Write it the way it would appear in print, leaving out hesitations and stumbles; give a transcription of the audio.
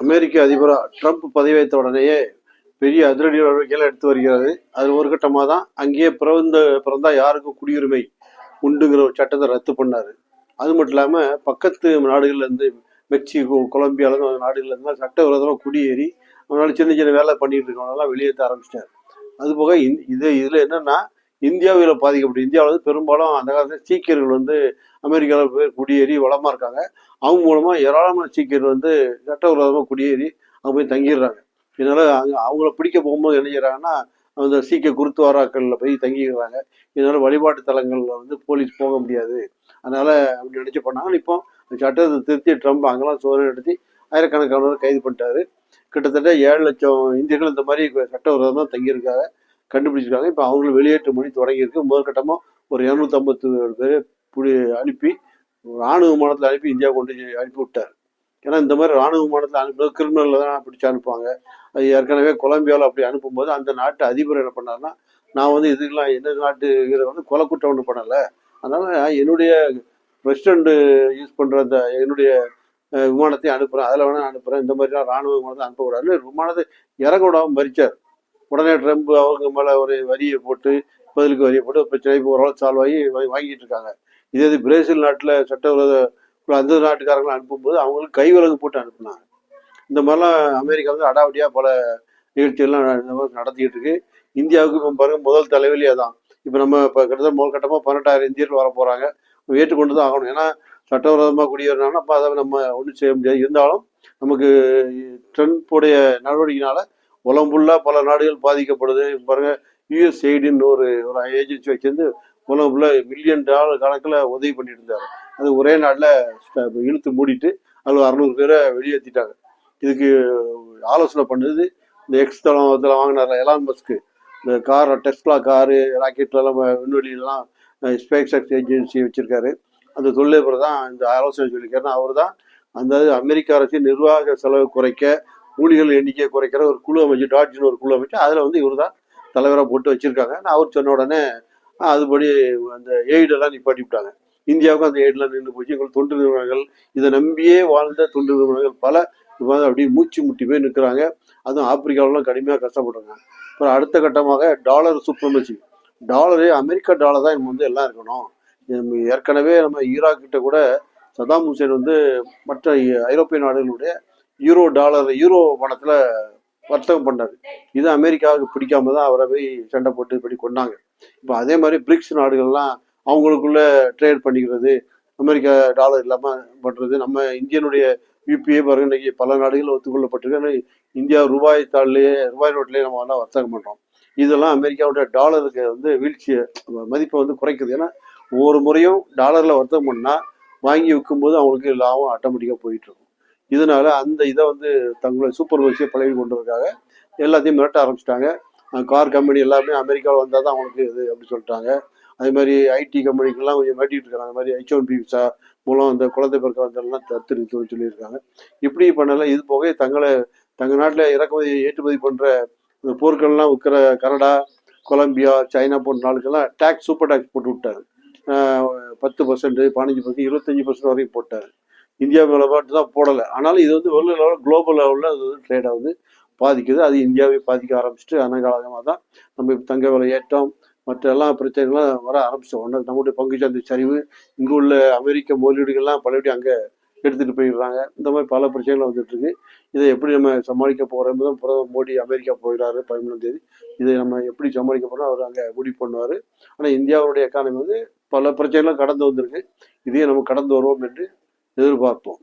அமெரிக்க அதிபராக ட்ரம்ப் பதவி வைத்த உடனேயே பெரிய அதிரடி நடவடிக்கைகள் எடுத்து வருகிறது. அது ஒரு கட்டமாக தான் அங்கேயே பிறந்தா யாருக்கும் குடியுரிமை உண்டுங்கிற ஒரு சட்டத்தை ரத்து பண்ணாரு. அது மட்டும் இல்லாமல் பக்கத்து நாடுகள்ல இருந்து மெக்சிகோ, கொலம்பியால இருந்து நாடுகள்ல இருந்தால் சட்டவிரோதமாக குடியேறி அவனால சின்ன சின்ன வேலை பண்ணிட்டு இருக்கவனெல்லாம் வெளியேற்ற ஆரம்பிச்சிட்டாரு. அது போக இதுல என்னன்னா இந்தியாவில் பாதிக்கப்படும். இந்தியாவில் வந்து பெரும்பாலும் அந்த காலத்துல சீக்கியர்கள் வந்து அமெரிக்காவில் போய் குடியேறி வளமா இருக்காங்க. அவங்க மூலமா ஏராளமான சீக்கியர் வந்து சட்டவிரோதமாக குடியேறி அவங்க போய் தங்கிடுறாங்க. இதனால அவங்கள பிடிக்க போகும்போது என்ன செய்யறாங்கன்னா அந்த சீக்கிய குருத்வாராக்கள்ல போய் தங்கிடுறாங்க. இதனால வழிபாட்டு தலங்கள்ல வந்து போலீஸ் போக முடியாது. அதனால அப்படி நினைச்சு பண்ணாங்க. இப்போ சட்டத்தை திருத்தி ட்ரம்ப் அங்கெல்லாம் சோதனை நடத்தி ஆயிரக்கணக்கானவர் கைது பண்ணிட்டாரு. கிட்டத்தட்ட 7 லட்சம் இந்தியர்கள் இந்த மாதிரி சட்டவிரோதமாக தங்கியிருக்காங்க, கண்டுபிடிச்சிருக்காங்க. இப்போ அவங்களை வெளியேற்று மொழி தொடங்கியிருக்கு. முதற்கட்டமாக ஒரு 250 பேர் அனுப்பி ராணுவ விமானத்தில் அனுப்பி இந்தியா கொண்டு அனுப்பி விட்டார். ஏன்னா இந்த மாதிரி ராணுவ விமானத்தில் அனுப்புறது கிரிமினல் தான் பிடிச்சி அனுப்புவாங்க. அது ஏற்கனவே கொலம்பியாவில் அப்படி அனுப்பும்போது அந்த நாட்டு அதிபர் என்ன பண்ணாருன்னா, நான் வந்து இதுக்கெல்லாம் எந்த நாட்டு வந்து கொலை குற்றம் ஒன்றும் பண்ணலை, அதனால என்னுடைய பிரசிடண்ட் யூஸ் பண்ணுற அந்த என்னுடைய விமானத்தை அனுப்புகிறேன், அதில் வேணா அனுப்புகிறேன், இந்த மாதிரிலாம் ராணுவ விமானத்தை அனுப்பக்கூடாதுன்னு விமானத்தை இறங்க விடாமல் மறிச்சார். உடனே ட்ரம்ப் அவங்க மேலே ஒரு வரியை போட்டு பதிலுக்கு வரியை போட்டு பிரச்சனை ஓரளவு சால்வ் ஆகி வாங்கிட்டு இருக்காங்க. இதே பிரேசில் நாட்டில் சட்டவிரோத அந்த நாட்டுக்காரங்களை அனுப்பும்போது அவங்களுக்கு கைவிலங்கு போட்டு அனுப்புனாங்க. இந்த மாதிரிலாம் அமெரிக்கா வந்து அடாவடியாக பல நிகழ்ச்சிகள்லாம் நடத்திக்கிட்டு இருக்கு. இந்தியாவுக்கு இப்போ பாருங்க முதல் தலைவலியே தான். இப்போ நம்ம இப்போ கிட்டத்தட்ட முதல் கட்டமாக 18,000 இந்தியர்கள் வர போகிறாங்க. ஏற்றுக்கொண்டு தான் ஆகணும். ஏன்னா சட்டவிரோதமாக குடியேறினாலும் அப்போ அதை நம்ம ஒன்றும் செய்ய முடியாது. இருந்தாலும் நமக்கு ட்ரம்ப்புடைய நடவடிக்கையினால உலகம் ஃபுல்லாக பல நாடுகள் பாதிக்கப்படுது. பாருங்க யூஎஸ் எய்டுன்னு ஒரு ஏஜென்சி வச்சிருந்து உலகம் ஃபுல்லாக $1 மில்லியன் கணக்கில் உதவி பண்ணிட்டு இருந்தாரு. அது ஒரே நாட்டில் இழுத்து மூடிட்டு அதில் 600 பேரை வெளியேற்றிட்டாங்க. இதுக்கு ஆலோசனை பண்ணது இந்த எக்ஸ் தளத்தில் வாங்கினார்ல எலான் மஸ்க்கு, இந்த கார் டெஸ்லா காரு ராக்கெட்லாம் விண்வெளியிலாம் ஸ்பேஸ் எக்ஸ் ஏஜென்சி வச்சிருக்காரு. அந்த தொழிலதிபர் தான் இந்த ஆலோசனை சொல்லியிருக்காருன்னா அவர் தான் அந்த அமெரிக்க அரசின் நிர்வாக செலவு குறைக்க, ஊழியர்கள் எண்ணிக்கையை குறைக்கிற ஒரு குழு அமைச்சு, டாட்ஜின்னு ஒரு குழு அமைச்சு அதில் வந்து இவர் தான் தலைவராக போட்டு வச்சிருக்காங்க. அவர் சொன்ன உடனே அதுபடி அந்த எய்டெல்லாம் நிப்பாட்டி விட்டாங்க. இந்தியாவுக்கும் அந்த எய்டெல்லாம் நின்று போச்சு. எங்களுக்கு தொண்டு நிறுவனங்கள், இதை நம்பியே வாழ்ந்த தொண்டு நிறுவனங்கள் பல அப்படியே மூச்சு முட்டி போய் நிற்கிறாங்க. அதுவும் ஆப்பிரிக்காவிலாம் கடுமையாக கஷ்டப்படுறாங்க. அப்புறம் அடுத்த கட்டமாக டாலர் சுப்ரமசி, டாலரே அமெரிக்கா டாலர் தான் நம்ம வந்து எல்லாம் இருக்கணும். ஏற்கனவே நம்ம ஈராக் கிட்ட கூட சதாம் ஹுசேன் வந்து மற்ற ஐரோப்பிய நாடுகளுடைய யூரோ பணத்தில் வர்த்தகம் பண்ணார். இது அமெரிக்காவுக்கு பிடிக்காம தான் அவரை போய் சண்டை போட்டு இப்படி கொண்டாங்க. இப்போ அதே மாதிரி பிரிக்ஸ் நாடுகள்லாம் அவங்களுக்குள்ள ட்ரேட் பண்ணிக்கிறது, அமெரிக்கா டாலர் இல்லாமல் பண்ணுறது. நம்ம இந்தியனுடைய யூபிஏ பாருங்க இன்னைக்கு பல நாடுகள் ஒத்துக்கொள்ளப்பட்டிருக்கு. இந்தியா ரூபாய் நோட்லேயே நம்ம எல்லாம் வர்த்தகம் பண்ணுறோம். இதெல்லாம் அமெரிக்காவுடைய டாலருக்கு வந்து வீழ்ச்சியை மதிப்பை வந்து குறைக்குது. ஏன்னா ஒவ்வொரு முறையும் டாலரில் வர்த்தகம் பண்ணால் வாங்கி விற்கும்போது அவங்களுக்கு லாபம் ஆட்டோமேட்டிக்காக போயிட்டு இருக்கும். இதனால அந்த இதை வந்து தங்களுடைய சூப்பர்வைஸை பழகி கொண்டதுக்காக எல்லாத்தையும் மிரட்ட ஆரம்பிச்சிட்டாங்க. கார் கம்பெனி எல்லாமே அமெரிக்காவில் வந்தால் தான் அவங்களுக்கு இது அப்படி சொல்லிட்டாங்க. அதே மாதிரி ஐடி கம்பெனிக்கெல்லாம் கொஞ்சம் மிரட்டிட்டு இருக்காங்க. அது மாதிரி H1B விசா மூலம் அந்த குழந்தை பிறக்க வந்தெல்லாம் தடுத்து சொல்லியிருக்காங்க. இப்படி பண்ணல. இது போக தங்கள் நாட்டில் ஏற்றுமதி பண்ணுற இந்த பொருட்கள்லாம் விற்கிற கனடா, கொலம்பியா, சைனா போன்ற நாடுகள்லாம் சூப்பர் டேக்ஸ் போட்டு விட்டாரு. 10%, 15%, 25% வரைக்கும் போட்டார். இந்தியா மேலே மட்டும் தான் போடலை. ஆனாலும் இது வந்து வேர்ல்டு லெவலில், குளோபல் லெவலில் அது வந்து ட்ரேடை வந்து பாதிக்குது. அது இந்தியாவை பாதிக்க ஆரம்பிச்சுட்டு அனகாலமாக தான் நம்ம தங்க விலை ஏற்றம் மற்ற எல்லா பிரச்சனைகளும் வர ஆரம்பிச்சோம். ஒன்று நம்முடைய பங்குச்சந்தை சரிவு, இங்கே உள்ள அமெரிக்க முதலீடுகள்லாம் பலபடி அங்கே எடுத்துகிட்டு போயிடுறாங்க. இந்த மாதிரி பல பிரச்சனைகள் வந்துட்டு இருக்கு. இதை எப்படி நம்ம சமாளிக்க போகிறோம்? பிரதமர் மோடி அமெரிக்கா போயிடாரு 11ஆம் தேதி. இதை நம்ம எப்படி சமாளிக்க போகிறோம் அவர் அங்கே முடிவு பண்ணுவார். ஆனால் இந்தியாவுடைய எக்கானமி வந்து பல பிரச்சனைகளும் கடந்து வந்திருக்கு. இதையே நம்ம கடந்து வருவோம் என்று எதிர்பார்ப்போம்.